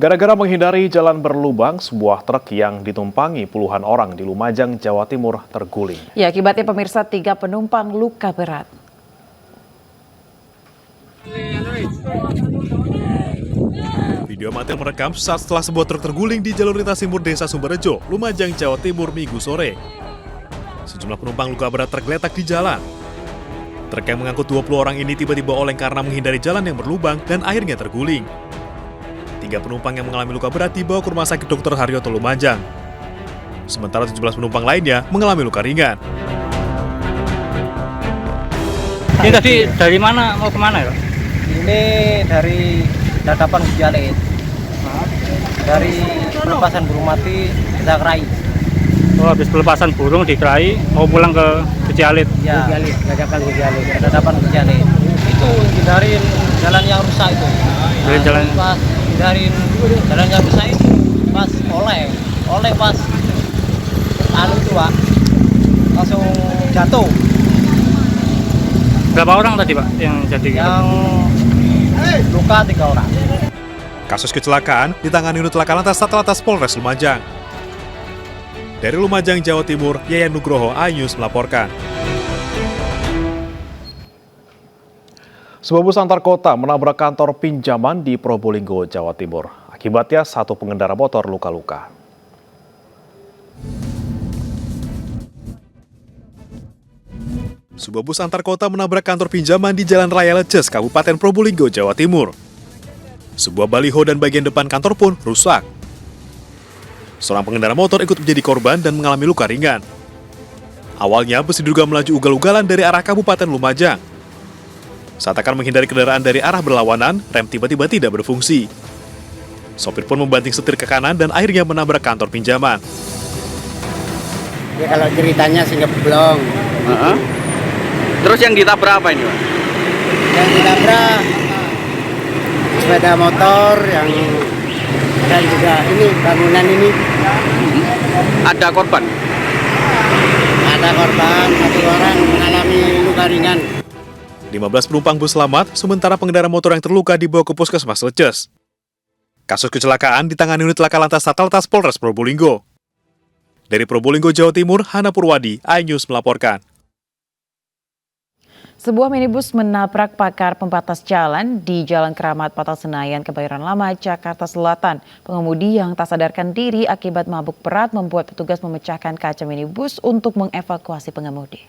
Gara-gara menghindari jalan berlubang, sebuah truk yang ditumpangi puluhan orang di Lumajang, Jawa Timur terguling. Ya, akibatnya pemirsa 3 penumpang luka berat. Video amatir merekam saat setelah sebuah truk terguling di jalur lintas timur Desa Sumberjo, Lumajang, Jawa Timur, Minggu sore. Sejumlah penumpang luka berat tergeletak di jalan. Truk yang mengangkut 20 orang ini tiba-tiba oleng karena menghindari jalan yang berlubang dan akhirnya terguling. 3 penumpang yang mengalami luka berat dibawa ke Rumah Sakit Dr. Haryoto Lumajang. Sementara 17 penumpang lainnya mengalami luka ringan. Ini tadi dari mana mau kemana ya? Ini dari Dadapan Kejalit, dari pelepasan burung mati kita kerai. Oh, habis pelepasan burung di Kerai mau pulang ke Kejalit. Ya, Dadapan Kejalit. Itu hindarin jalan yang rusak itu. Dari jalan Pas hindarin jalan yang rusak itu, pas oleh pas anu itu Pak, langsung jatuh. berapa orang tadi Pak yang jadi? Yang luka 3 orang. Kasus kecelakaan ditangani unit laka lantas Satlantas Polres Lumajang. Dari Lumajang, Jawa Timur, Yayan Nugroho, iNews melaporkan. Sebuah bus antar kota menabrak kantor pinjaman di Probolinggo, Jawa Timur. Akibatnya 1 pengendara motor luka-luka. Sebuah bus antar kota menabrak kantor pinjaman di Jalan Raya Leces, Kabupaten Probolinggo, Jawa Timur. Sebuah baliho dan bagian depan kantor pun rusak. Seorang pengendara motor ikut menjadi korban dan mengalami luka ringan. Awalnya bus diduga melaju ugal-ugalan dari arah Kabupaten Lumajang. Saat akan menghindari kendaraan dari arah berlawanan, rem tiba-tiba tidak berfungsi. Sopir pun membanting setir ke kanan dan akhirnya menabrak kantor pinjaman. Ya kalau ceritanya sih ngeblong. Terus yang ditabrak apa ini, Pak? Yang ditabrak sepeda motor yang dan juga ini bangunan ini. Ada korban? Ada korban, 1 orang mengalami luka ringan. 15 penumpang bus selamat, sementara pengendara motor yang terluka dibawa ke Puskesmas Leces. Kasus kecelakaan ditangani unit laka lantas Satlantas Polres Probolinggo. Dari Probolinggo, Jawa Timur, Hana Purwadi, iNews melaporkan. Sebuah minibus menabrak pagar pembatas jalan di Jalan Keramat Patal Senayan, Kebayoran Lama, Jakarta Selatan. Pengemudi yang tak sadarkan diri akibat mabuk berat membuat petugas memecahkan kaca minibus untuk mengevakuasi pengemudi.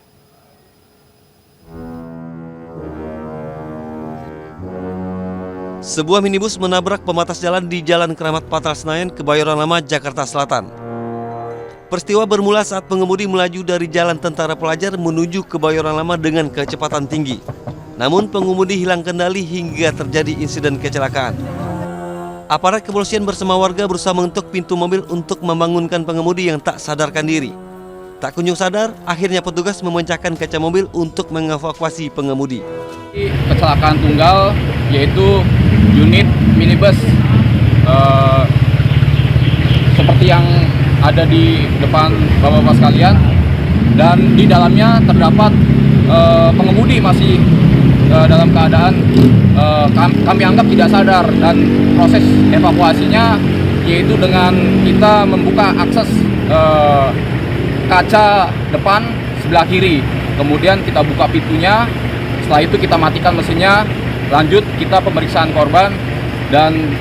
Sebuah minibus menabrak pembatas jalan di Jalan Keramat Patal Senayan, Kebayoran Lama, Jakarta Selatan. Peristiwa bermula saat pengemudi melaju dari Jalan Tentara Pelajar menuju Kebayoran Lama dengan kecepatan tinggi. Namun pengemudi hilang kendali hingga terjadi insiden kecelakaan. Aparat kepolisian bersama warga berusaha mengetuk pintu mobil untuk membangunkan pengemudi yang tak sadarkan diri. Tak kunjung sadar, akhirnya petugas memecahkan kaca mobil untuk mengevakuasi pengemudi. Kecelakaan tunggal yaitu unit minibus seperti yang ada di depan bapak-bapak sekalian, dan di dalamnya terdapat pengemudi masih dalam keadaan kami anggap tidak sadar, dan proses evakuasinya yaitu dengan kita membuka akses kaca depan sebelah kiri, kemudian kita buka pintunya, setelah itu kita matikan mesinnya, lanjut kita pemeriksaan korban, dan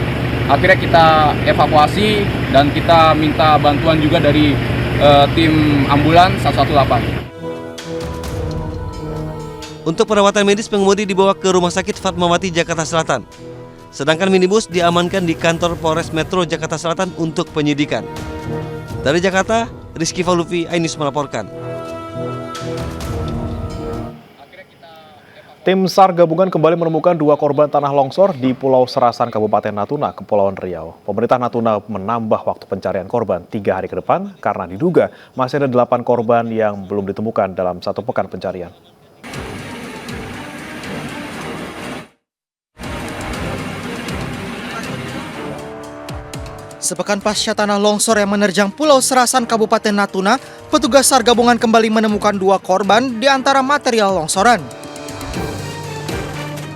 akhirnya kita evakuasi dan kita minta bantuan juga dari tim ambulan 118. Untuk perawatan medis, pengemudi dibawa ke Rumah Sakit Fatmawati, Jakarta Selatan. Sedangkan minibus diamankan di kantor Polres Metro Jakarta Selatan untuk penyidikan. Dari Jakarta, Rizky Falufi, iNews melaporkan. Tim SAR gabungan kembali menemukan 2 korban tanah longsor di Pulau Serasan, Kabupaten Natuna, Kepulauan Riau. Pemerintah Natuna menambah waktu pencarian korban 3 hari ke depan karena diduga masih ada 8 korban yang belum ditemukan dalam 1 pekan pencarian. Sepekan pasca tanah longsor yang menerjang Pulau Serasan, Kabupaten Natuna, petugas SAR gabungan kembali menemukan 2 korban di antara material longsoran.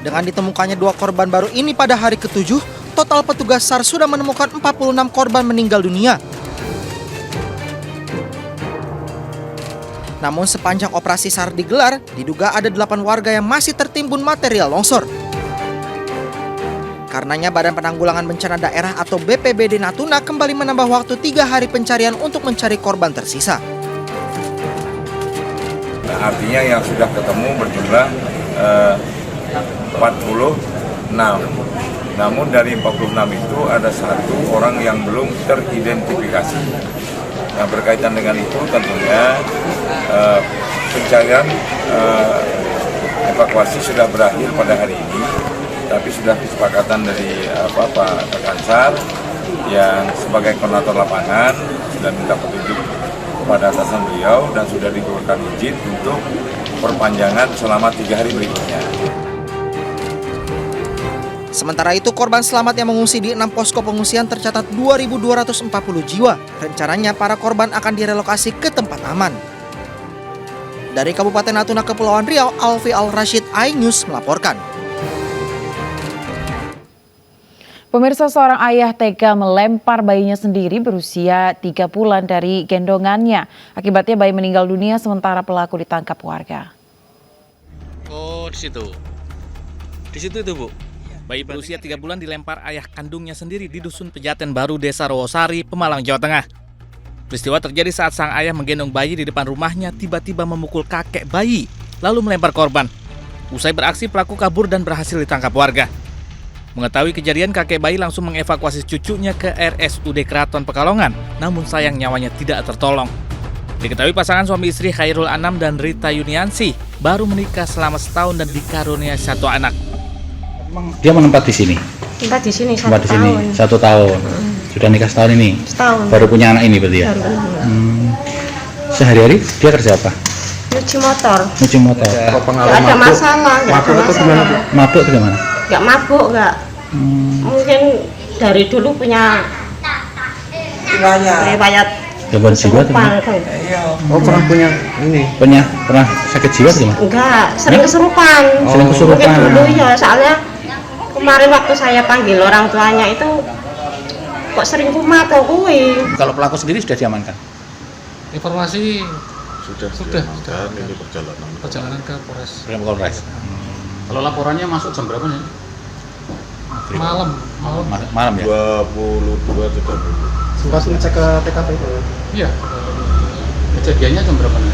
Dengan ditemukannya 2 korban baru ini pada hari ke-7, total petugas SAR sudah menemukan 46 korban meninggal dunia. Namun sepanjang operasi SAR digelar, diduga ada 8 warga yang masih tertimbun material longsor. Karenanya Badan Penanggulangan Bencana Daerah atau BPBD Natuna kembali menambah waktu 3 hari pencarian untuk mencari korban tersisa. Nah, artinya yang sudah ketemu berjumlah 46. Namun dari 46 itu ada 1 orang yang belum teridentifikasi. Nah, berkaitan dengan itu tentunya pencarian evakuasi sudah berakhir pada hari ini, tapi sudah kesepakatan dari Pak rekan SAR yang sebagai koordinator lapangan sudah minta petunjuk kepada atasan beliau dan sudah dikeluarkan izin untuk perpanjangan selama 3 hari berikutnya. Sementara itu, korban selamat yang mengungsi di 6 posko pengungsian tercatat 2.240 jiwa. Rencananya para korban akan direlokasi ke tempat aman. Dari Kabupaten Natuna, Kepulauan Riau, Alfi Al-Rashid, iNews melaporkan. Pemirsa, seorang ayah tega melempar bayinya sendiri berusia 3 bulan dari gendongannya. Akibatnya bayi meninggal dunia sementara pelaku ditangkap warga. Oh, di situ. Di situ itu, Bu. Bayi berusia 3 bulan dilempar ayah kandungnya sendiri di Dusun Pejaten Baru, Desa Rawasari, Pemalang, Jawa Tengah. Peristiwa terjadi saat sang ayah menggendong bayi di depan rumahnya tiba-tiba memukul kakek bayi, lalu melempar korban. Usai beraksi, pelaku kabur dan berhasil ditangkap warga. Mengetahui kejadian, kakek bayi langsung mengevakuasi cucunya ke RSUD Keraton Pekalongan, namun sayang nyawanya tidak tertolong. Diketahui pasangan suami istri Khairul Anam dan Rita Yuniansi baru menikah selama setahun dan dikaruniai 1 anak. Dia menetap di sini? Tempat di sini 1 tahun. tahun. 1 tahun. Sudah nikah setahun ini? Setahun. Baru punya anak ini berarti ya? Sehari-hari dia kerja apa? Nyuci motor. Nyuci motor. Gak ada masalah. Mabuk itu gimana? Mabuk itu gimana? Gak mabuk, gak. Mungkin dari dulu punya riwayat gangguan jiwa tuh? Oh, pernah punya ini? Pernah sakit jiwa gimana? Enggak, sering kesurupan. Sering kesurupan. Mungkin dulu ya, soalnya kemarin waktu saya panggil orang tuanya itu kok sering kumat atau kui. Kalau pelaku sendiri sudah diamankan? Informasi sudah. Ini Perjalanan ke Polres. Kalau laporannya masuk jam berapa nih? Malam ya? 22.30. Sempat ngecek ke TKP itu? Iya. Kejadiannya jam berapa nih?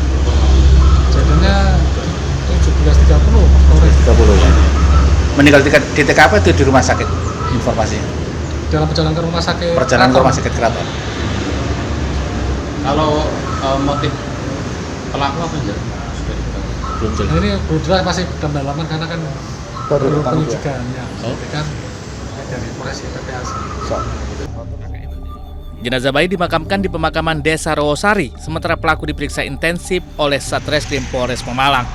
Kejadiannya 17.30 Polres. 30 ya. Meninggal di TKP itu di rumah sakit informasinya? Dalam perjalanan ke rumah sakit. Perjalanan ke rumah sakit Keraton. Kalau motif pelaku apa enggak? Belum jelas. Nah, ini kebetulan masih dalam dalaman karena kan baru penyidikan ya. Kan dari Polres PPAS. Jenazah bayi dimakamkan di pemakaman Desa Rawasari, sementara pelaku diperiksa intensif oleh Satreskrim Polres Pemalang.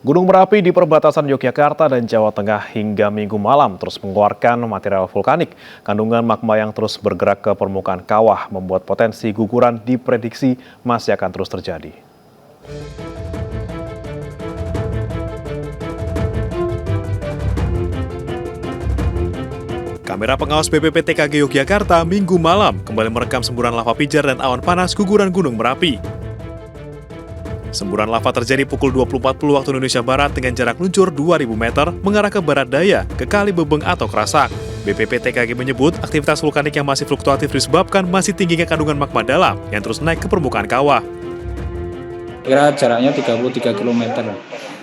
Gunung Merapi di perbatasan Yogyakarta dan Jawa Tengah hingga Minggu malam terus mengeluarkan material vulkanik. Kandungan magma yang terus bergerak ke permukaan kawah membuat potensi guguran diprediksi masih akan terus terjadi. Kamera pengawas BPPTKG Yogyakarta Minggu malam kembali merekam semburan lava pijar dan awan panas guguran Gunung Merapi. Semburan lava terjadi pukul 20.40 waktu Indonesia Barat dengan jarak luncur 2.000 meter mengarah ke barat daya ke Kali Bebeng atau Kerasak. BPPTKG menyebut aktivitas vulkanik yang masih fluktuatif disebabkan masih tingginya kandungan magma dalam yang terus naik ke permukaan kawah. Kira jaraknya 33 km.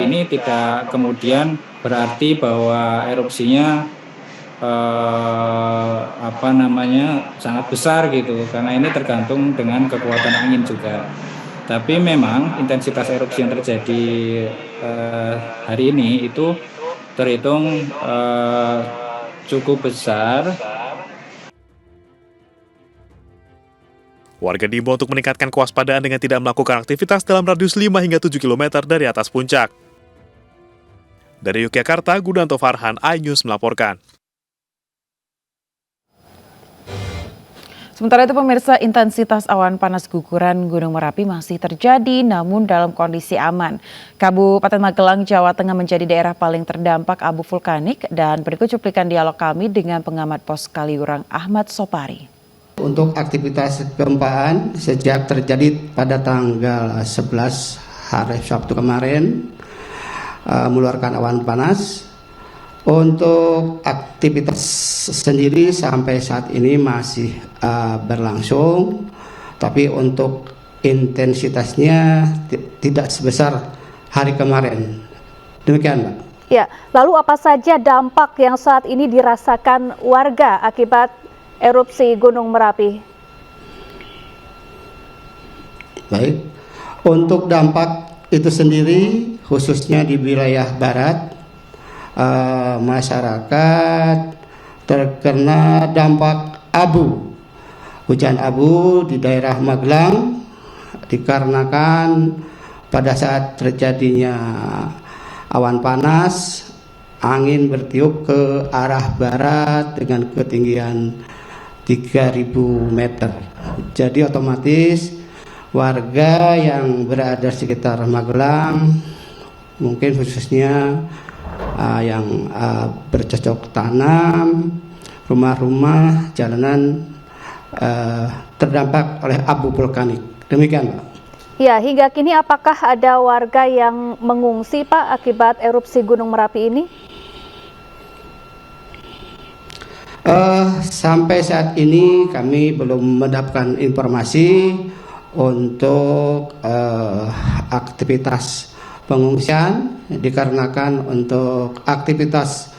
Ini tidak kemudian berarti bahwa erupsinya sangat besar gitu, karena ini tergantung dengan kekuatan angin juga. Tapi memang intensitas erupsi yang terjadi hari ini itu terhitung cukup besar. Warga diimbau untuk meningkatkan kewaspadaan dengan tidak melakukan aktivitas dalam radius 5 hingga 7 km dari atas puncak. Dari Yogyakarta, Gudanto Farhan, iNews melaporkan. Sementara itu pemirsa, intensitas awan panas guguran Gunung Merapi masih terjadi namun dalam kondisi aman. Kabupaten Magelang, Jawa Tengah menjadi daerah paling terdampak abu vulkanik dan berikut cuplikan dialog kami dengan pengamat Pos Kaliurang Ahmad Sopari. Untuk aktivitas kegempaan sejak terjadi pada tanggal 11 hari Sabtu kemarin mengeluarkan awan panas. Untuk aktivitas sendiri sampai saat ini masih berlangsung, tapi untuk intensitasnya tidak sebesar hari kemarin. Demikian, Mbak. Ya, lalu apa saja dampak yang saat ini dirasakan warga akibat erupsi Gunung Merapi? Baik, untuk dampak itu sendiri khususnya di wilayah barat, masyarakat terkena dampak abu, hujan abu di daerah Magelang dikarenakan pada saat terjadinya awan panas, angin bertiup ke arah barat dengan ketinggian 3.000 meter. Jadi otomatis warga yang berada di sekitar Magelang, mungkin khususnya yang bercocok tanam, rumah-rumah, jalanan terdampak oleh abu vulkanik. Demikian, Pak. Ya, hingga kini apakah ada warga yang mengungsi, Pak, akibat erupsi Gunung Merapi ini? Sampai saat ini kami belum mendapatkan informasi untuk aktivitas pengungsian, dikarenakan untuk aktivitas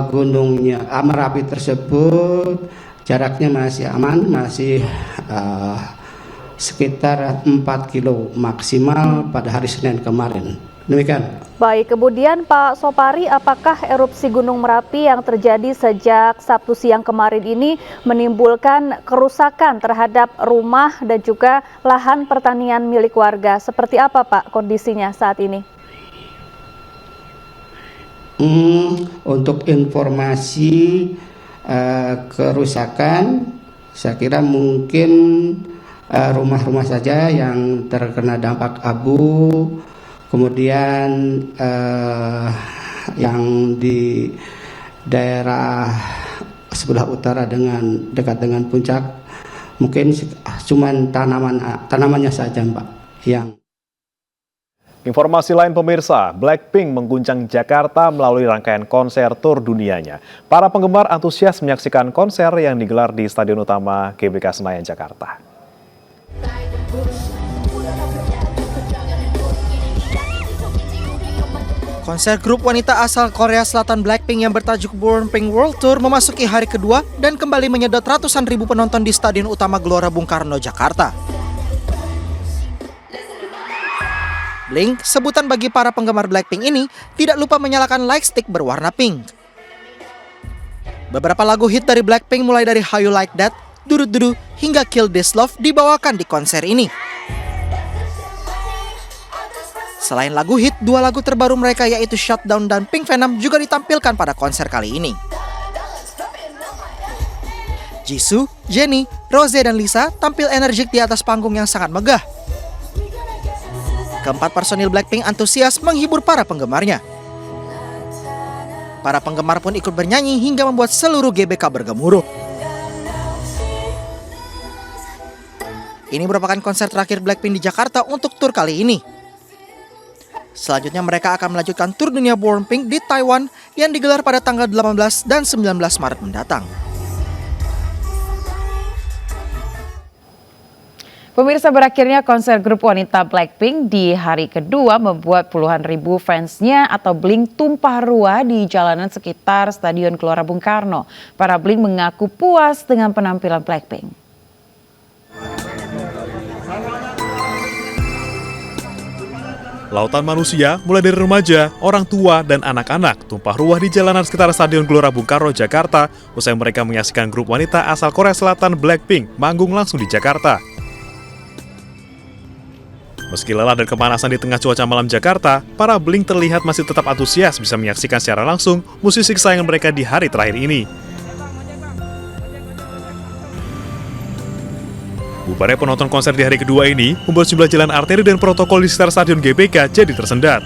gunungnya Merapi tersebut jaraknya masih aman, masih sekitar 4 kilo maksimal pada hari Senin kemarin. Demikian. Baik, kemudian Pak Sopari, apakah erupsi Gunung Merapi yang terjadi sejak Sabtu siang kemarin ini menimbulkan kerusakan terhadap rumah dan juga lahan pertanian milik warga? Seperti apa, Pak, kondisinya saat ini? Untuk informasi kerusakan, saya kira mungkin rumah-rumah saja yang terkena dampak abu, kemudian yang di daerah sebelah utara dekat dengan puncak, mungkin cuma tanamannya saja, Mbak. Informasi lain pemirsa, Blackpink mengguncang Jakarta melalui rangkaian konser tur dunianya. Para penggemar antusias menyaksikan konser yang digelar di Stadion Utama GBK Senayan, Jakarta. Konser grup wanita asal Korea Selatan Blackpink yang bertajuk Born Pink World Tour memasuki hari kedua dan kembali menyedot ratusan ribu penonton di Stadion Utama Gelora Bung Karno, Jakarta. Blink, sebutan bagi para penggemar Blackpink ini, tidak lupa menyalakan light stick berwarna pink. Beberapa lagu hit dari Blackpink mulai dari How You Like That, Dudu Dudu, hingga Kill This Love dibawakan di konser ini. Selain lagu hit, dua lagu terbaru mereka yaitu Shutdown dan Pink Venom juga ditampilkan pada konser kali ini. Jisoo, Jennie, Rose dan Lisa tampil energik di atas panggung yang sangat megah. Keempat personil Blackpink antusias menghibur para penggemarnya. Para penggemar pun ikut bernyanyi hingga membuat seluruh GBK bergemuruh. Ini merupakan konser terakhir Blackpink di Jakarta untuk tur kali ini. Selanjutnya mereka akan melanjutkan tur dunia Born Pink di Taiwan yang digelar pada tanggal 18 dan 19 Maret mendatang. Pemirsa, berakhirnya konser grup wanita Blackpink di hari kedua membuat puluhan ribu fansnya atau Blink tumpah ruah di jalanan sekitar Stadion Gelora Bung Karno. Para Blink mengaku puas dengan penampilan Blackpink. Lautan manusia, mulai dari remaja, orang tua, dan anak-anak tumpah ruah di jalanan sekitar Stadion Gelora Bung Karno, Jakarta, usai mereka menyaksikan grup wanita asal Korea Selatan Blackpink manggung langsung di Jakarta. Meski lelah dan kepanasan di tengah cuaca malam Jakarta, para Blink terlihat masih tetap antusias bisa menyaksikan secara langsung musisi kesayangan mereka di hari terakhir ini. Bubarnya penonton konser di hari kedua ini membuat sejumlah jalan arteri dan protokol di sekitar Stadion GBK jadi tersendat.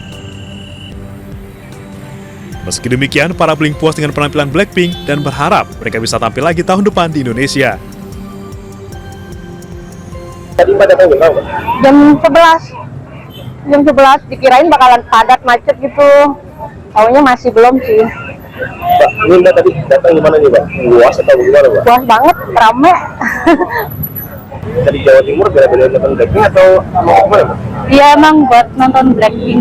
Meski demikian, para Blink puas dengan penampilan Blackpink dan berharap mereka bisa tampil lagi tahun depan di Indonesia. Tadi pada jam 11 dikirain bakalan padat macet gitu, taunya masih belum sih. Mbak, ini Mbak tadi datang gimana nih Mbak? Luas atau gimana Mbak? Luas banget, rame. Dari Jawa Timur bela-bela nonton Blackpink atau mau kemana Mbak? Iya emang buat nonton Blackpink.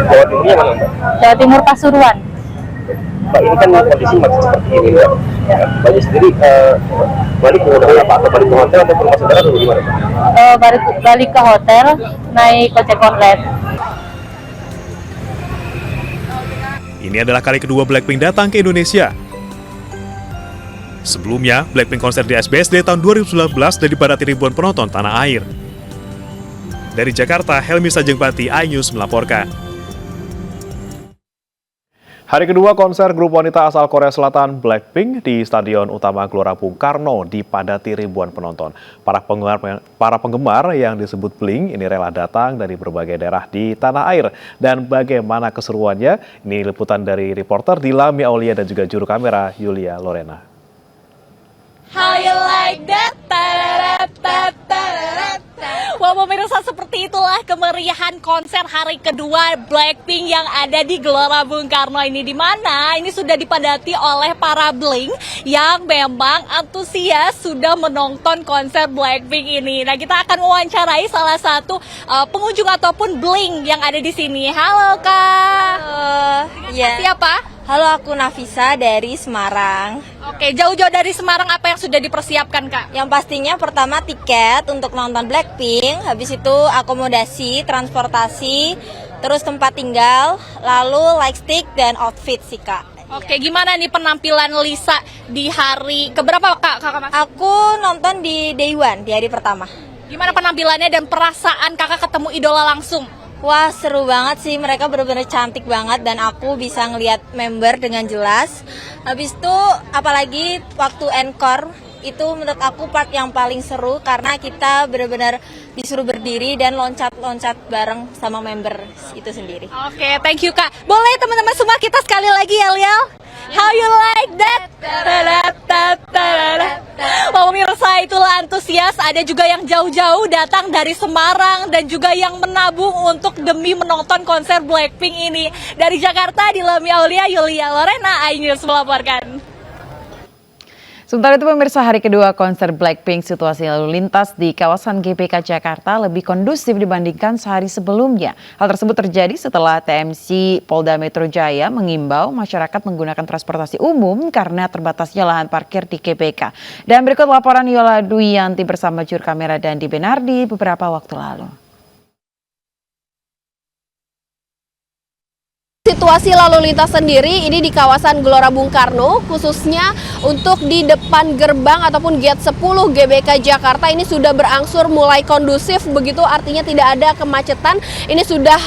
Jawa Timurnya mana Mbak? Jawa Timur Pasuruan. Mbak, ini kan kondisi macet seperti ini Mbak. Mbaknya sendiri balik menggunakan apa? Atau balik ke hotel atau ke rumah saudara atau gimana Mbak? Balik ke hotel, naik ojek online. Ini adalah kali kedua Blackpink datang ke Indonesia. Sebelumnya, Blackpink konser di SBSD tahun 2019 dan dipadati ribuan penonton tanah air. Dari Jakarta, Helmi Sajengbati, iNews melaporkan. Hari kedua konser grup wanita asal Korea Selatan Blackpink di Stadion Utama Gelora Bung Karno dipadati ribuan penonton. Para penggemar yang disebut Blink ini rela datang dari berbagai daerah di tanah air. Dan bagaimana keseruannya? Ini liputan dari reporter Dilami Aulia dan juga juru kamera Yulia Lorena. How you like that? Wah, pemirsa, seperti itulah kemeriahan konser hari kedua Blackpink yang ada di Gelora Bung Karno ini, di mana ini sudah dipadati oleh para Blink yang memang antusias sudah menonton konser Blackpink ini. Nah, kita akan mewawancarai salah satu pengunjung ataupun Blink yang ada di sini. Halo Kak. Ya. Siapa? Halo, aku Nafisa dari Semarang. Oke, jauh-jauh dari Semarang apa yang sudah dipersiapkan Kak? Yang pastinya pertama tiket untuk nonton Blackpink, habis itu akomodasi, transportasi, terus tempat tinggal, lalu lightstick dan outfit sih Kak. Oke, gimana nih penampilan Lisa di hari keberapa Kak? Aku nonton di Day One, di hari pertama. Gimana penampilannya dan perasaan Kakak ketemu idola langsung? Wah, seru banget sih, mereka benar-benar cantik banget dan aku bisa ngelihat member dengan jelas. Habis itu apalagi waktu encore itu menurut aku part yang paling seru karena kita benar-benar disuruh berdiri dan loncat-loncat bareng sama member itu sendiri. Oke, thank you Kak. Boleh teman-teman semua kita sekali lagi yel-yel? How you like that? Wah, pemirsa, itulah antusias. Ada juga yang jauh-jauh datang dari Semarang dan juga yang menabung untuk demi menonton konser Blackpink ini. Dari Jakarta, Dilami Aulia, Yulia Lorena, iNews melaporkan. Sementara itu pemirsa, hari kedua konser Blackpink, situasi lalu lintas di kawasan GBK Jakarta lebih kondusif dibandingkan sehari sebelumnya. Hal tersebut terjadi setelah TMC Polda Metro Jaya mengimbau masyarakat menggunakan transportasi umum karena terbatasnya lahan parkir di GBK. Dan berikut laporan Yola Duyanti bersama juru kamera Dandi Benardi beberapa waktu lalu. Situasi lalu lintas sendiri ini di kawasan Gelora Bung Karno, khususnya untuk di depan gerbang ataupun gate 10 GBK Jakarta ini sudah berangsur mulai kondusif, begitu artinya tidak ada kemacetan. Ini sudah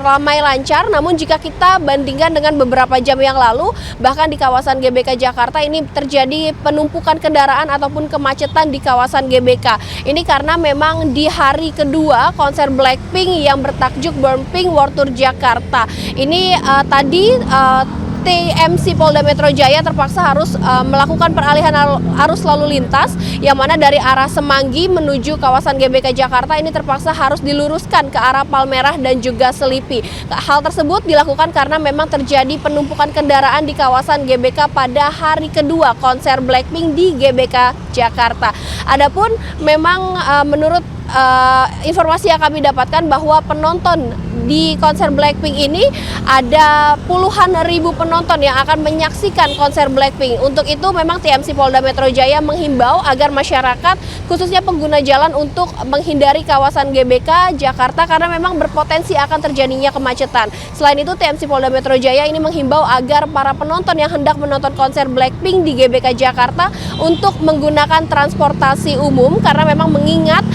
ramai lancar, namun jika kita bandingkan dengan beberapa jam yang lalu, bahkan di kawasan GBK Jakarta ini terjadi penumpukan kendaraan ataupun kemacetan di kawasan GBK. Ini karena memang di hari kedua konser Blackpink yang bertajuk Burn Pink World Tour Jakarta. Ini tadi TMC Polda Metro Jaya terpaksa harus melakukan peralihan arus lalu lintas yang mana dari arah Semanggi menuju kawasan GBK Jakarta ini terpaksa harus diluruskan ke arah Palmerah dan juga Selipi. Hal tersebut dilakukan karena memang terjadi penumpukan kendaraan di kawasan GBK pada hari kedua konser Blackpink di GBK Jakarta. Adapun memang menurut informasi yang kami dapatkan bahwa penonton di konser Blackpink ini ada puluhan ribu penonton yang akan menyaksikan konser Blackpink. Untuk itu memang TMC Polda Metro Jaya menghimbau agar masyarakat khususnya pengguna jalan untuk menghindari kawasan GBK Jakarta karena memang berpotensi akan terjadinya kemacetan. Selain itu TMC Polda Metro Jaya ini menghimbau agar para penonton yang hendak menonton konser Blackpink di GBK Jakarta untuk menggunakan transportasi umum karena memang mengingat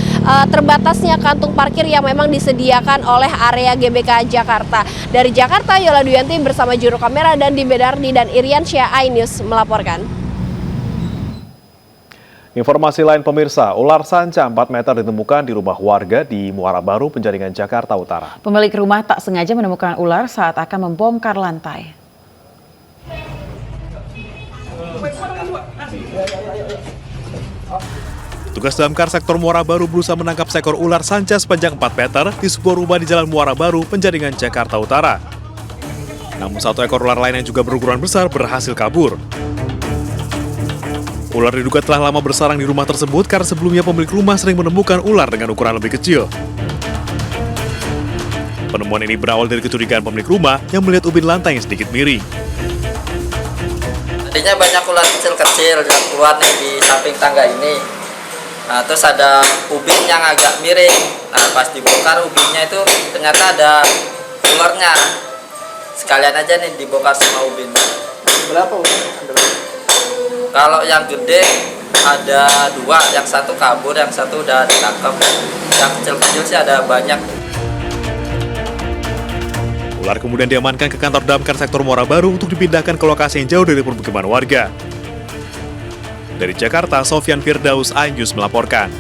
terbatasnya kantung parkir yang memang disediakan oleh area GBK Jakarta. Dari Jakarta, Yola Duyanti bersama juru kamera Dandi Benardi dan Irian Syah, iNews melaporkan. Informasi lain pemirsa, ular sanca 4 meter ditemukan di rumah warga di Muara Baru, Penjaringan, Jakarta Utara. Pemilik rumah tak sengaja menemukan ular saat akan membongkar lantai. Tugas damkar sektor Muara Baru berusaha menangkap seekor ular sanca sepanjang 4 meter di sebuah rumah di Jalan Muara Baru, Penjaringan, Jakarta Utara. Namun satu ekor ular lain yang juga berukuran besar berhasil kabur. Ular diduga telah lama bersarang di rumah tersebut karena sebelumnya pemilik rumah sering menemukan ular dengan ukuran lebih kecil. Penemuan ini berawal dari kecurigaan pemilik rumah yang melihat ubin lantai yang sedikit miring. Tadinya banyak ular kecil-kecil yang keluar nih di samping tangga ini. Nah, terus ada ubin yang agak miring. Nah, pas dibongkar ubinnya itu ternyata ada ularnya. Sekalian aja nih dibongkar semua ubin. Berapa ubin? Kalau yang gede ada 2, yang satu kabur, yang satu udah ditangkap. Yang kecil-kecil sih ada banyak. Ular kemudian diamankan ke kantor damkar sektor Muara Baru untuk dipindahkan ke lokasi yang jauh dari permukiman warga. Dari Jakarta, Sofyan Firdaus, iNews melaporkan.